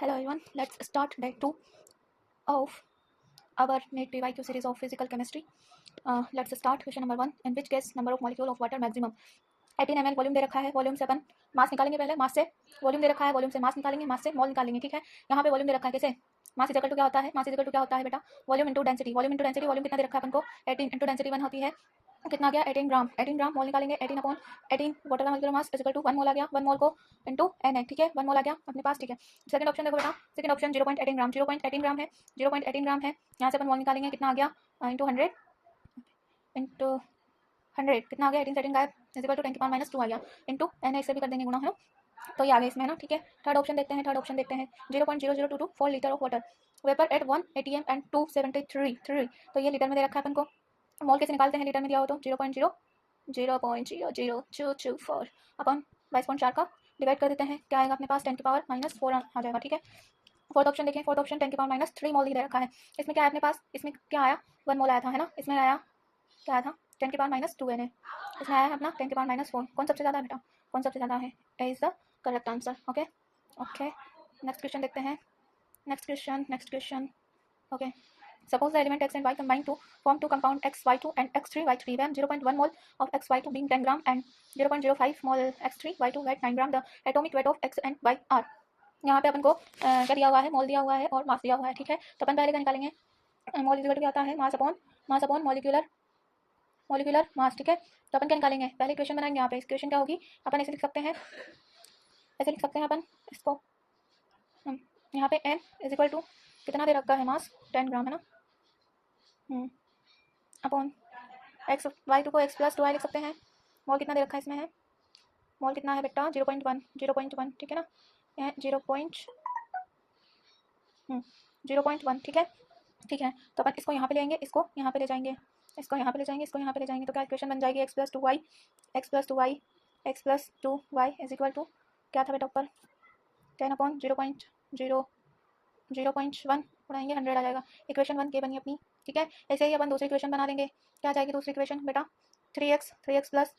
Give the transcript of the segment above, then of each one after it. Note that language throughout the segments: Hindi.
Hello everyone, let's start day 2 of our NEET PYQ series of physical chemistry. Let's start question number 1. In which case number of molecule of water maximum? 18 ml volume दे रखा है, वॉल्यूम से अपन मास निकालेंगे, पहले मास से वॉल्यूम दे रखा है, वॉल्यूम से मास निकालेंगे, मास से मोल निकालेंगे। ठीक है, यहाँ पे वॉल्यूम दे रखा है, कैसे मास इक्वल टू क्या होता है, मास इक्वल टू क्या होता है बेटा, volume into density. Volume into density, volume कितना दे रखा है अपन को 18 इंटू डेंसिटी 1 होती है, कितना आ गया 18 ग्राम। 18 ग्राम मोल निकालेंगे, 18 अपॉन 18 वाटर का मोलिकुलर मास इक्वल टू 1 मोल आ गया, 1 मोल को इंटू एन है। ठीक है, 1 मोल आ गया अपने पास। ठीक है, सेकंड ऑप्शन देखो बेटा, सेकंड ऑप्शन 0.18 ग्राम, 0.18 ग्राम है, 0.18 ग्राम है, यहाँ से अपन मोल निकालेंगे, कितना आ गया इंटू 100 इंटू 100 कितना आ गया 18 सेटिंग गायब इक्वल टू 10 की पावर -2 आ गया इंटू एन, इससे भी कर देंगे गुना, है ना, तो ये आ गया इसमें, है ना। ठीक है, थर्ड ऑप्शन देखते हैं, थर्ड ऑप्शन देखते हैं 0.0022 litre of water vapour eight 1 atm and 273 तो ये लीटर में दे रखा है अपन को। मोल कैसे निकालते हैं, लीटर में दिया हो तो 0.00224 अपन 22.4 का डिवाइड कर देते हैं, क्या आएगा अपने पास 10 की पावर -4 आ जाएगा। ठीक है, फोर्थ ऑप्शन देखें, फोर्थ ऑप्शन 10 की पावर -3 मोल दे रखा है, इसमें क्या है अपने पास, इसमें क्या आया 1 मोल आया था, है ना, इसमें आया क्या आया था 10 की पावर -2 है, इसमें आया है अपना 10 की पावर -4। कौन सबसे ज़्यादा है बेटा, कौन सबसे ज़्यादा है, A is the correct answer. Okay okay, next question देखते हैं, next question. Okay, suppose the element x and y combine to form two compound xy2 and x3y3 when 0.1 mole of xy2 being 10 gram and 0.05 mole x3y2 weight 9 gram, the atomic weight of x and y are। यहाँ पे अपन को क्या दिया हुआ है, मोल दिया हुआ है और मास दिया हुआ है। ठीक है, तो अपन पहले क्या निकालेंगे, मोल इक्वल टू क्या आता है, मास अपॉन मॉलिक्यूलर मास। ठीक है, तो अपन क्या निकालेंगे, पहले इक्वेशन बनाएंगे। यहाँ पे इस इक्वेशन क्या होगी, अपन ऐसे लिख सकते हैं, ऐसे लिख सकते हैं अपन इसको, यहाँ पे n इज इक्वल टू कितना दे रखा है, मास 10 ग्राम, है ना, अपॉन एक्स वाई टू को x + 2y लिख सकते हैं। मोल कितना दे रखा है इसमें है, मोल कितना है बेटा 0.1। ठीक है ना, यह 0.1। ठीक है, ठीक है, तो अपन इसको यहाँ पे लेंगे, इसको यहाँ पे ले जाएंगे, इसको यहाँ पे ले जाएंगे, इसको यहाँ पे ले जाएंगे, तो क्या इक्वेशन बन जाएगी x + 2y is equal to क्या था बेटा ऊपर 10 अपॉन 0.1 उड़ाएंगे 100 आ जाएगा। इक्वेशन 1 के बनी अपनी। ठीक है, ऐसे ही अपन दूसरी इक्वेशन बना लेंगे, क्या जाएगी दूसरी इक्वेशन बेटा 3x plus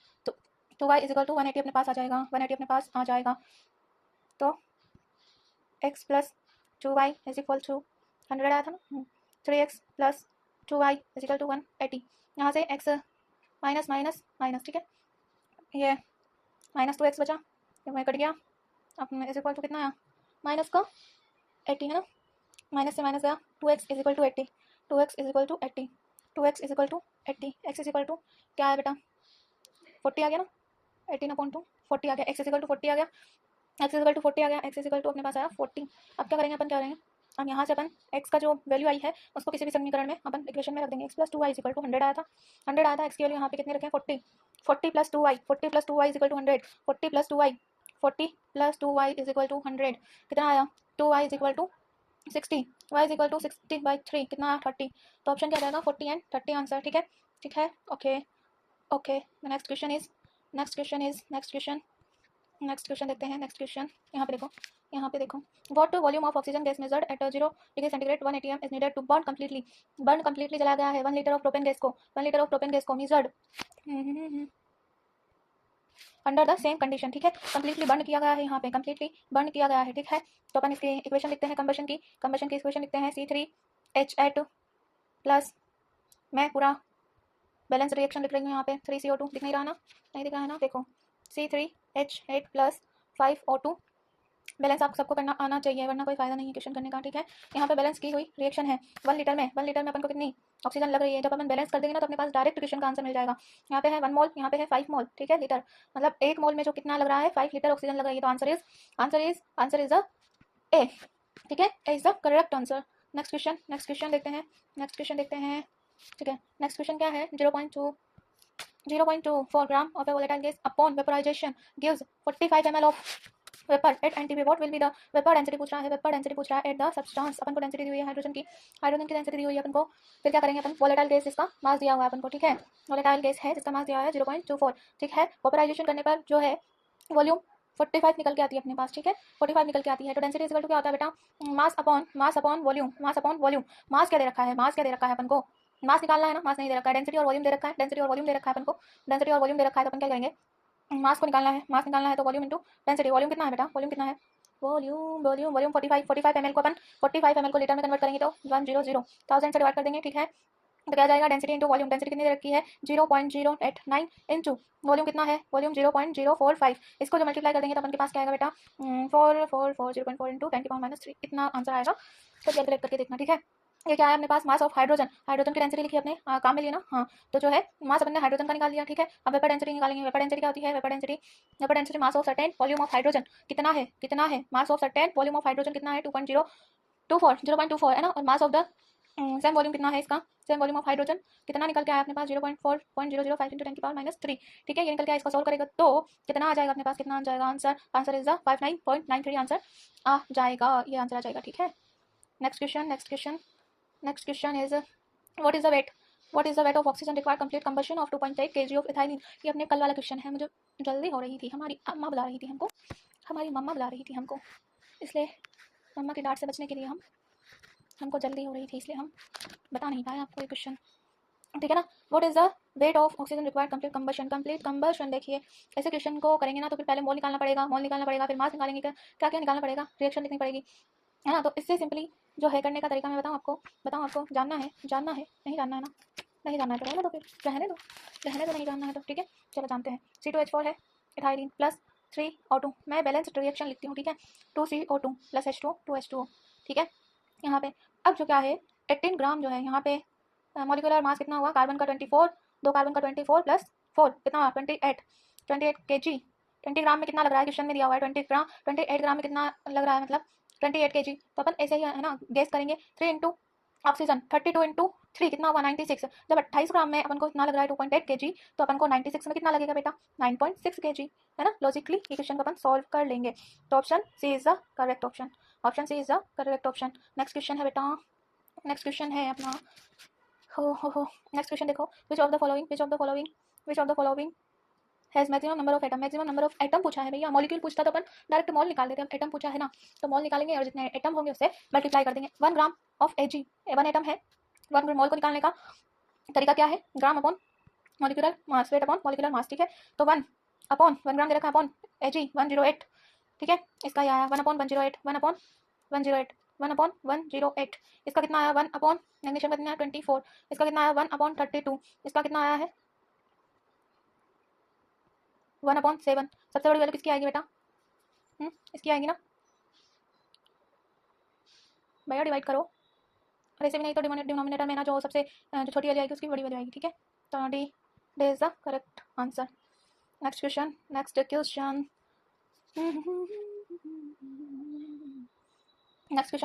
2y is equal to 180 अपने पास आ जाएगा, 180 अपने पास आ जाएगा, तो x + 2y is equal to 100 आया था ना, 3x + 2y is equal to 180। यहाँ से x माइनस माइनस माइनस, ठीक है, ये -2x बचा, ये कट गया, अब इज इक्वल टू कितना आया माइनस का 80, है ना, माइनस से माइनस गया, 2x is equal to 80, 2x is equal to 80, 2x is equal to 80, x is equal to क्या है बेटा 40 आ गया ना, 18/2 40 आ गया, x इज इक्वल टू 40 आ गया, x इज इक्वल टू 40 आ गया, x इज इक्वल टू अपने पास आया 40। अब क्या करेंगे अपन, क्या करेंगे, अब यहाँ से अपन x का जो वैल्यू आई है उसको किसी भी समीकरण में अपन इक्वेशन में रख देंगे, x + 2y is equal to 100 आया था, 100 आया था, x की वैल्यू यहाँ पे कितने रखें 40, 40 + 2y is equal to 100, 40 + 2y is equal to 100 कितना आया 2y is equal to 60, y is equal to 60/3 कितना आया 30, तो ऑप्शन क्या जाएगा 40 एंड 30 आंसर। ठीक है, ठीक है, ओके ओके, नेक्स्ट क्वेश्चन देखते हैं, नेक्स्ट क्वेश्चन यहाँ पे देखो what volume of oxygen gas measured at 0 degree centigrade 1 atm is needed to burn completely जलाया गया है 1 लीटर ऑफ प्रोपेन गैस को measured under the same condition. ठीक है, कंप्लीटली बर्न किया गया है, यहाँ पे कंप्लीटली बर्न किया गया है। ठीक है, तो अपन इसकी इक्वेशन लिखते हैं, कंबशन की इक्वेशन लिखते हैं C3H8 प्लस, मैं पूरा बैलेंस रिएक्शन लिख रही हूँ, यहाँ पे 3CO2 दिख नहीं रहा ना, नहीं दिख रहा है ना, देखो C3H8 प्लस 5O2 बैलेंस आप सबको करना आना चाहिए, वरना कोई फायदा नहीं है क्वेश्चन करने का। ठीक है, यहाँ पे बैलेंस की हुई रिएक्शन है 1 लीटर में अपन को कितनी ऑक्सीजन लग रही है, जब अपन बैलेंस कर देंगे ना तो अपने पास डायरेक्ट क्वेश्चन का आंसर मिल जाएगा। यहाँ पे है 1 मोल, यहाँ पे है 5 मोल। ठीक है, लीटर मतलब 1 मोल में जो कितना लग रहा है 5 लीटर ऑक्सीजन लग रही है, तो आंसर इज द ए। ठीक है, A is the correct answer. Next question देखते हैं, ठीक है, नेक्स्ट क्वेश्चन क्या है 0.24 gram of a volatile gas upon vaporisation gives 45 ml of vapour at NTP, what will be the vapour density पूछ रहा है एट द सब्सटेंस। अपन को डेंसिटी दी हुई है हाइड्रोजन की डेंसिटी दी हुई है अपन को, फिर क्या करेंगे अपन, वोलेटाइल गैस जिसका मास दिया हुआ है अपन को। ठीक है, वोलेटाइल गैस है जिसका मास दिया हुआ है 0.24। ठीक है, वेपराइजेशन करने पर जो है वॉल्यूम 45 निकल के आती है अपने पास। ठीक है, 45 निकल के आती है, तो डेंसिटी इक्वल टू क्या होता है बेटा मास अपॉन वॉल्यूम। मास क्या दे रखा है अपन को, मास निकालना है ना, मास नहीं दे रखा है, डेंसिटी और वॉल्यूम दे रखा है अपन को, डेंसिटी और वॉल्यूम दे रखा है, तो अपन क्या करेंगे मास को निकालना है, तो वॉल्यूम इंटू डेंसिटी। वॉल्यूम कितना है बेटा, वॉल्यूम कितना है वॉल्यूम वॉल्यूम वॉल्यूम 45 ml को अपन 45 ml को लीटर में कन्वर्ट करेंगे तो 100 1000 से डिवाइड कर देंगे, ठीक है। तो क्या जाएगा, डेंसिटी इंटू वॉल्यूम, डेंसिटी कितनी दे रखी है 0.089 इंटू वॉल्यूम कितना है, वॉल्यूम 0.045, इसको जो मल्टीप्लाई कर देंगे तो अपन के पास क्या आएगा बेटा 4 इंटू 10⁻³ इतना आंसर आएगा। तो कैलकुलेट करके देखना, ठीक है। ये क्या है अपने पास, मास ऑफ हाइड्रोजन, हाइड्रोजन की डेंसिटी लिखी अपने काम में लिए ना, हाँ। तो जो है मास अपन ने हाइड्रोजन का निकाल लिया, ठीक है। अब वेपर डेंसिटी निकालेंगे। वेपर डेंसिटी क्या होती है, vapour density mass of certain volume of hydrogen कितना है mass of certain volume of hydrogen कितना है 0.24 है ना, और mass of the same volume कितना है इसका, सेम वॉल्यूम ऑफ हाइड्रोजन कितना निकल के आया अपने पास 0.4005 इंटू 10⁻³ ठीक है। ये निकल के आया, इसको सोल्व करेगा तो कितना आ जाएगा अपने पास, कितना आ जाएगा आंसर इज द 59.93 आंसर आ जाएगा, ये आंसर आ जाएगा, ठीक है। Next question is what is the weight of oxygen required complete combustion of 2.8 kg of ethylene. ये अपने कल वाला क्वेश्चन है, मुझे जल्दी हो रही थी, हमारी मम्मा बुला रही थी हमको, इसलिए मम्मा की डांट से बचने के लिए हमको जल्दी हो रही थी, इसलिए हम बता नहीं पाए आपको ये क्वेश्चन, ठीक है ना। What is the weight of oxygen required complete combustion. देखिए ऐसे क्वेश्चन को करेंगे ना तो फिर पहले मोल निकालना पड़ेगा, फिर मास निकालेंगे, क्या क्या निकालना पड़ेगा, रिएक्शन लिखनी पड़ेगी, है ना। तो इससे सिंपली जो है करने का तरीका मैं बताऊँ आपको, जानना है नहीं जानना है ना, नहीं जानना है तो रहने दो, फिर रहने दो नहीं जानना है तो, ठीक है। चलो जानते हैं। C2H4 है इथाइलिन प्लस 3O2, मैं बैलेंस्ड रिएक्शन लिखती हूँ, ठीक है। 2CO2 प्लस H2 2H2O, ठीक है। यहाँ पे अब जो क्या है 18 ग्राम जो है यहाँ पे मॉलिक्यूलर मास कितना हुआ, कार्बन का 24, 2 कार्बन का 24 प्लस 4 कितना 28 kg। 20 ग्राम में कितना लग रहा है, क्वेश्चन में दिया हुआ है 28 ग्राम में कितना लग रहा है, मतलब 28 kg। तो अपन ऐसे ही है ना गेस करेंगे। 3 इंटू ऑक्सीजन 32 इंटू 3 कितना हुआ 96। जब 28 ग्राम में अपन को कितना लग रहा है 2.8 kg, तो अपन को 96 में कितना लगेगा बेटा 9.6 kg, है ना। लॉजिकली ये क्वेश्चन को अपन सॉल्व कर लेंगे। तो option C is the correct option, next question है बेटा, नेक्स्ट क्वेश्चन है अपना नेक्स्ट क्वेश्चन देखो, which of the following has maximum number of atom पूछा है भैया। मॉलिक्यूल पूछता तो अपन डायरेक्ट मॉल निकाल देते हैं, एटम पूछा है ना तो मॉल निकालेंगे और जितने एटम होंगे उससे मल्टीप्लाई कर देंगे। 1 ग्राम ऑफ Ag 1 एटम है, 1 मोल को निकालने का तरीका क्या है, ग्राम upon molecular mass, weight upon molecular mass, ठीक है। तो 1 ग्राम दे रखा अपॉन Ag 108, ठीक है। इसका ये आया 1/108, इसका कितना आया 1 अपॉन मैग्नीशियम का कितना है 24, इसका कितना आया 1/32, इसका कितना आया है 1/7। सबसे बड़ी वैल्यू किसकी आएगी बेटा, इसकी आएगी ना भैया, डिवाइड करो, और ऐसे भी नहीं तो डिनोमिनेटर में ना जो सबसे जो छोटी वैल्यू आएगी उसकी बड़ी वैल्यू आएगी, ठीक है। तो D is the correct answer. Next question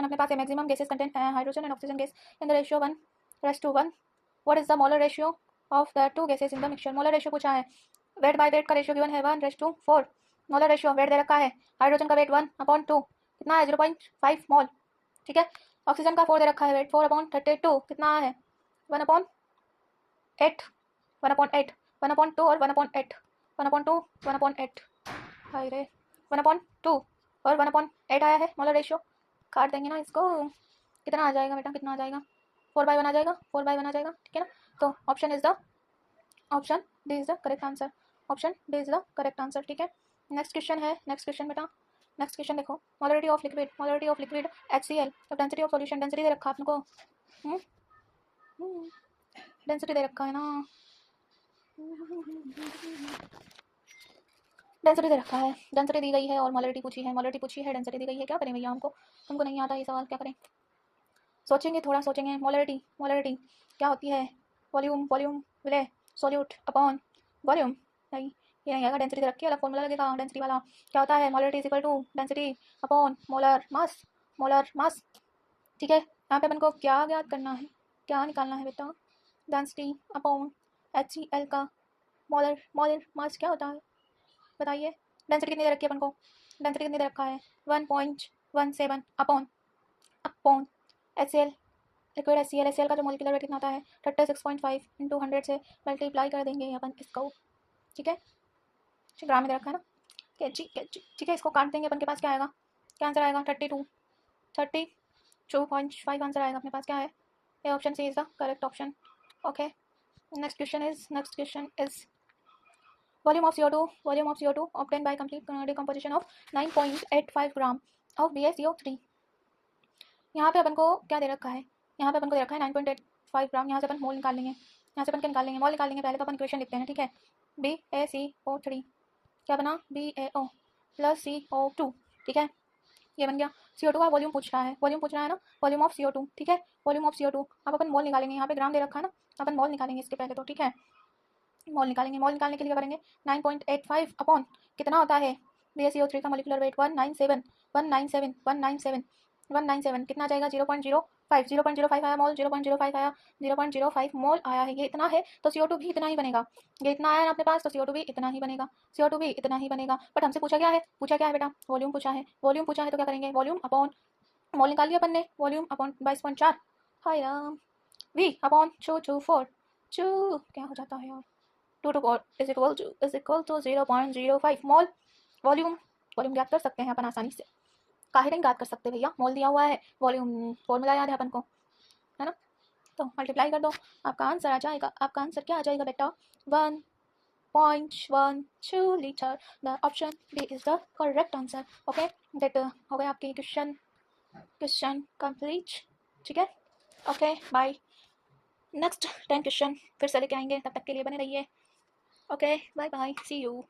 अपने पास है। Maximum gases contain hydrogen and oxygen gas in the ratio 1:1। What is the molar ratio of the two gases in the mixture. Molar ratio पूछा है, वेट बाय वेट का रेशियो गिवन है 1:4। मोलर रेशियो वेट दे रखा है, हाइड्रोजन का वेट 1/2 कितना है 0.5 मोल, ठीक है। ऑक्सीजन का 4 दे रखा है वेट 4/32 कितना है 1/8 1/2 और 1/8 1/8 हाय रे 1/2 और 1/8 आया है मोलर रेशियो। काट देंगे ना इसको, कितना आ जाएगा बेटा, कितना आ जाएगा 4/1 आ जाएगा, 4/1 आ जाएगा, ठीक है ना। तो option D is the correct answer, ठीक है। नेक्स्ट क्वेश्चन बेटा, नेक्स्ट क्वेश्चन देखो, मोलरिटी ऑफ लिक्विड HCl। तो डेंसिटी ऑफ सॉल्यूशन, डेंसिटी दे रखा आपको, डेंसिटी दे रखा है ना, डेंसिटी दे रखा है, डेंसिटी दी गई है और मोलरिटी पूछी है, डेंसिटी दी गई है, क्या करें भैया, हमको नहीं आता ये सवाल, क्या करें, थोड़ा सोचेंगे। मोलरिटी क्या होती है, वॉल्यूम विले सोल्यूट अपॉन वॉल्यूम, नहीं ये नहीं आएगा, डेंसिटी दे रखी है, अलग फॉर्मूला लगेगा डेंसिटी वाला। क्या होता है, molarity is equal to density upon molar mass, ठीक है। यहाँ पे अपन को क्या ज्ञात करना है, क्या निकालना है बेटा, डेंसिटी अपॉन HCl का मोलर मास क्या होता है बताइए। डेंसिटी कितनी दे रखी है अपन को, डेंसिटी कितनी दे रखा है 1.17 अपॉन HCl, लिक्विड HCl का जो मॉलिक्यूलर वेट कितना होता है 36.5 इंटू 100 से मल्टीप्लाई कर देंगे अपन इसको, ठीक है। ग्राम में दे रखा है ना, ठीक है। इसको काट देंगे, अपन के पास क्या आएगा, क्या आंसर आएगा 32.5 आंसर आएगा अपने पास, क्या है ये, option C is the correct option, okay. Next question is volume of CO2 obtained by complete decomposition of 9.85 gram of BaCO3। यहाँ पे अपन को क्या दे रखा है, यहाँ पे अपन को दे रखा है 9.85 ग्राम। यहाँ से अपन मोल निकाल लेंगे, यहाँ से अपन क्या निकाल लेंगे, मोल निकाल लेंगे। पहले तो अपन इक्वेशन लिखते हैं, ठीक है। BaCO3 क्या बना, BaO प्लस CO2, ठीक है। ये बन गया। CO2 का वॉल्यूम पूछ रहा है, वॉल्यूम पूछ रहा है ना, वॉल्यूम ऑफ CO2, ठीक है, वॉल्यूम ऑफ CO2। अब अपन मोल निकालेंगे, यहाँ पे ग्राम दे रखा है ना, अपन मोल निकालेंगे इसके पहले तो, ठीक है। मोल निकालेंगे, मोल निकालने के लिए करेंगे 9.85 अपॉन कितना होता है BaCO3 का मोलिकुलर वेट 197 197 197 197 कितना आ जाएगा 0.05 0.05 आया मोल, 0.05 आया, 0.05 मोल आया है। ये इतना है तो CO2 भी इतना ही बनेगा। ये इतना आया ना अपने पास तो CO2 भी इतना ही बनेगा, CO2 भी इतना ही बनेगा। बट हमसे पूछा क्या है, पूछा क्या है बेटा, वॉल्यूम पूछा है। वॉल्यूम पूछा है तो क्या करेंगे, वॉल्यूम अपॉन मोल निकाल लिया अपन ने, वॉल्यूम अपॉन 22.4 हाय राम, V अपॉन 224 2 क्या हो जाता है यार, 2 to 4 is equal to 0.05 mole. Volume volume ज्ञात कर सकते हैं अपन आसानी से, काहे नहीं ज्ञात कर सकते भैया, मोल दिया हुआ है, वॉल्यूम फॉर्मूला याद है अपन को, है ना। तो मल्टीप्लाई कर दो, आपका आंसर आ जाएगा। आपका आंसर क्या आ जाएगा बेटा, 1.12 litre. The option B is the correct answer. Okay, that हो गया आपकी क्वेश्चन कंप्लीट, ठीक है। ओके बाय, नेक्स्ट 10 क्वेश्चन फिर से लेके आएंगे, तब तक के लिए बने रहिए। Okay bye bye, see you.